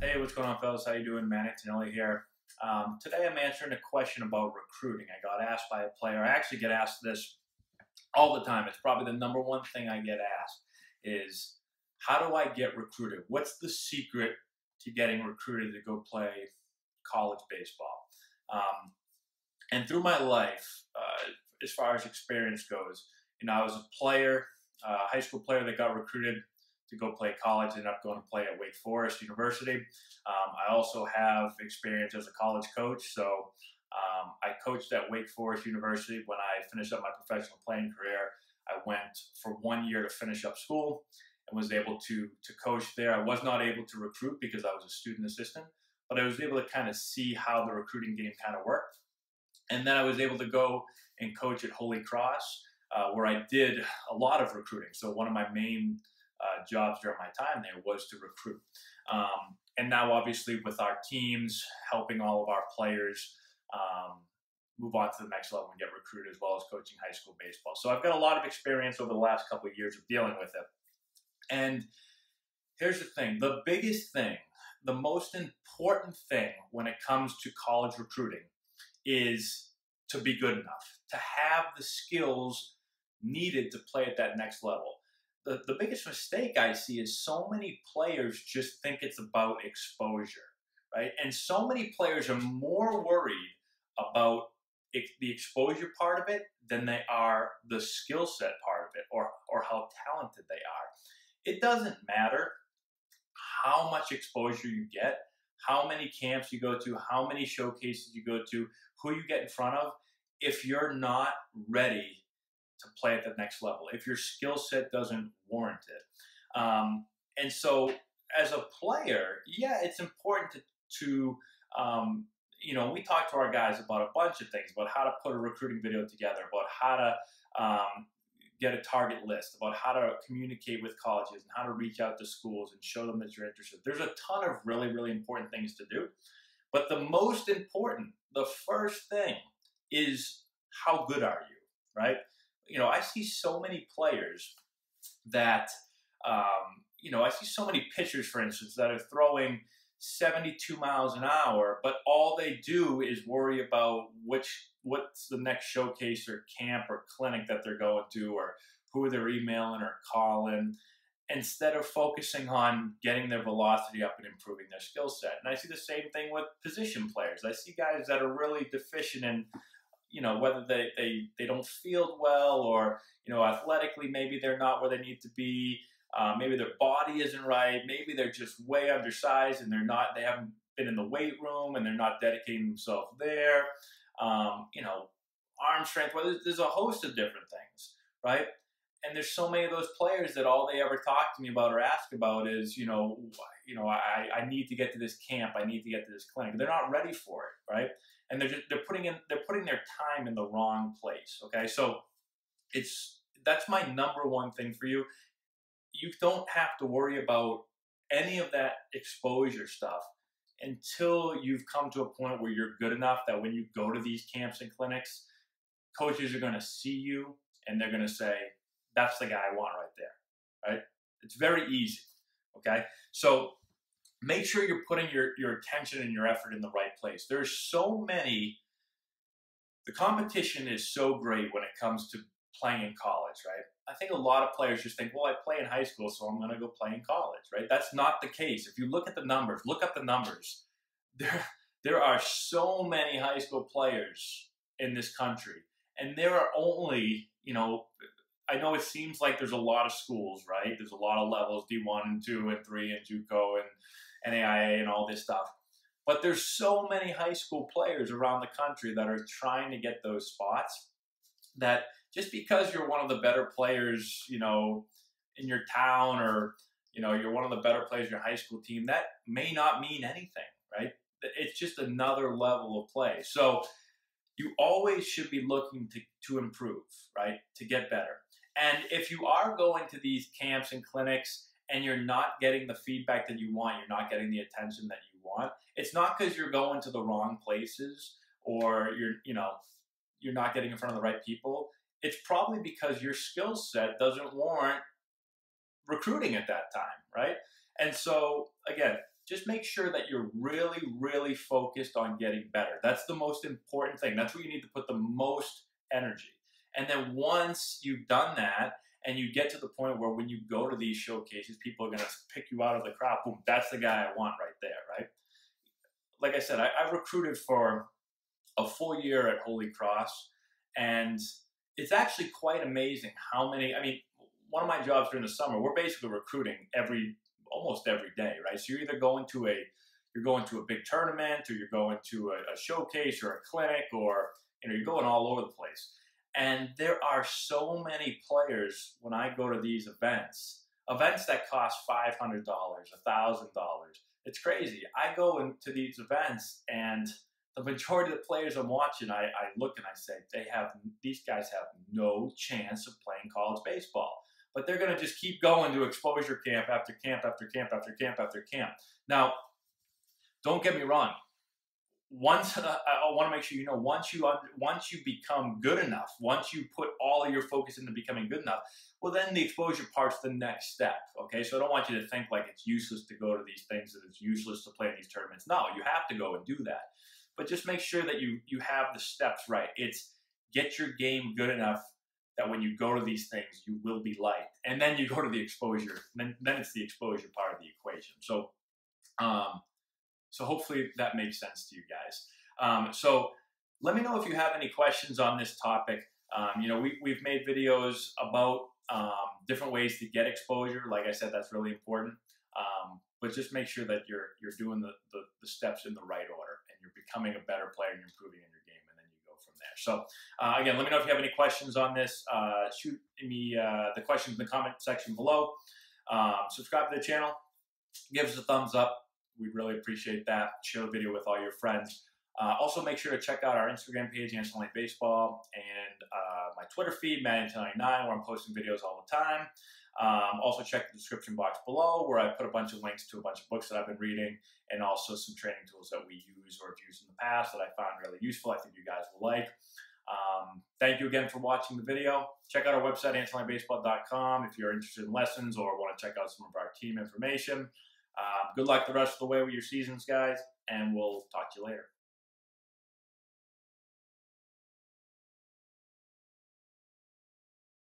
Hey, what's going on, fellas? How you doing? Man, Antonelli here. Today I'm answering a question about recruiting. I got asked by a player. I actually get asked this all the time. It's probably the number one thing I get asked is, how do I get recruited? What's the secret to getting recruited to go play college baseball? And through my life, as far as experience goes, I was a player, high school player that got recruited to go play college, ended up going to play at Wake Forest University. I also have experience as a college coach. So I coached at Wake Forest University. When I finished up my professional playing career, I went for 1 year to finish up school and was able to coach there. I was not able to recruit because I was a student assistant, but I was able to kind of see how the recruiting game kind of worked. And then I was able to go and coach at Holy Cross, where I did a lot of recruiting. So one of my main jobs during my time there was to recruit. And now obviously with our teams, helping all of our players move on to the next level and get recruited, as well as coaching high school baseball. So I've got a lot of experience over the last couple of years of dealing with it. And here's the thing, the biggest thing, the most important thing when it comes to college recruiting is to be good enough, to have the skills needed to play at that next level. The biggest mistake I see is so many players just think it's about exposure, right? And so many players are more worried about the exposure part of it than they are the skill set part of it, or how talented they are. It doesn't matter how much exposure you get, how many camps you go to, how many showcases you go to, who you get in front of, if you're not ready to play at the next level, if your skill set doesn't warrant it. And so as a player, yeah, it's important to we talk to our guys about a bunch of things, about how to put a recruiting video together, about how to get a target list, about how to communicate with colleges and how to reach out to schools and show them that you're interested. There's a ton of really, really important things to do. But the most important, the first thing is, how good are you, right? I see so many players that, I see so many pitchers, for instance, that are throwing 72 miles an hour, but all they do is worry about what's the next showcase or camp or clinic that they're going to, or who they're emailing or calling, instead of focusing on getting their velocity up and improving their skill set. And I see the same thing with position players. I see guys that are really deficient in, whether they don't field well, or, athletically, maybe they're not where they need to be. Maybe their body isn't right. Maybe they're just way undersized and they haven't been in the weight room and they're not dedicating themselves there. Arm strength, there's a host of different things, right? And there's so many of those players that all they ever talk to me about or ask about is, I need to get to this camp. I need to get to this clinic. They're not ready for it, right? And they're putting their time in the wrong place. Okay, so that's my number one thing for you. You don't have to worry about any of that exposure stuff until you've come to a point where you're good enough that when you go to these camps and clinics, coaches are going to see you and they're going to say, that's the guy I want right there, right? It's very easy, okay? So make sure you're putting your attention and your effort in the right place. There's so many, the competition is so great when it comes to playing in college, right? I think a lot of players just think, well, I play in high school, so I'm going to go play in college, right? That's not the case. If you look at the numbers, look up the numbers. There are so many high school players in this country, and there are only, I know it seems like there's a lot of schools, right? There's a lot of levels, D1 and 2 and 3 and JUCO and NAIA and all this stuff. But there's so many high school players around the country that are trying to get those spots, that just because you're one of the better players, in your town, or, you're one of the better players in your high school team, that may not mean anything, right? It's just another level of play. So you always should be looking to improve, right? To get better. And if you are going to these camps and clinics and you're not getting the feedback that you want, you're not getting the attention that you want, it's not because you're going to the wrong places, or you're not getting in front of the right people. It's probably because your skill set doesn't warrant recruiting at that time, right? And so, again, just make sure that you're really, really focused on getting better. That's the most important thing. That's where you need to put the most energy. And then once you've done that, and you get to the point where when you go to these showcases, people are going to pick you out of the crowd. Boom, that's the guy I want right there, right? Like I said, I recruited for a full year at Holy Cross, and it's actually quite amazing how many. I mean, one of my jobs during the summer, we're basically recruiting almost every day, right? So you're either going to a big tournament, or you're going to a showcase or a clinic, or you're going all over the place. And there are so many players when I go to these events that cost $500, $1,000. It's crazy. I go into these events, and the majority of the players I'm watching, I look and I say, these guys have no chance of playing college baseball. But they're going to just keep going to exposure camp after camp after camp after camp after camp. Now, don't get me wrong. I want to make sure you know, once you become good enough, once you put all of your focus into becoming good enough, well, then the exposure part's the next step. Okay, so I don't want you to think like it's useless to go to these things, that it's useless to play in these tournaments. No, you have to go and do that, but just make sure that you have the steps right. It's get your game good enough that when you go to these things, you will be liked, and then you go to the exposure. Then it's the exposure part of the equation. So. So hopefully that makes sense to you guys. So let me know if you have any questions on this topic. We've made videos about different ways to get exposure. Like I said, that's really important. But just make sure that you're doing the steps in the right order, and you're becoming a better player, and you're improving in your game, and then you go from there. So again, let me know if you have any questions on this. Shoot me the questions in the comment section below. Subscribe to the channel. Give us a thumbs up. We'd really appreciate that. Share the video with all your friends. Also, make sure to check out our Instagram page, Antonelli Baseball, and my Twitter feed, Antonelli 9, where I'm posting videos all the time. Also, check the description box below, where I put a bunch of links to a bunch of books that I've been reading, and also some training tools that we use or have used in the past that I found really useful. I think you guys will like. Thank you again for watching the video. Check out our website, AntonelliBaseball.com, if you're interested in lessons or want to check out some of our team information. Good luck the rest of the way with your seasons, guys, and we'll talk to you later.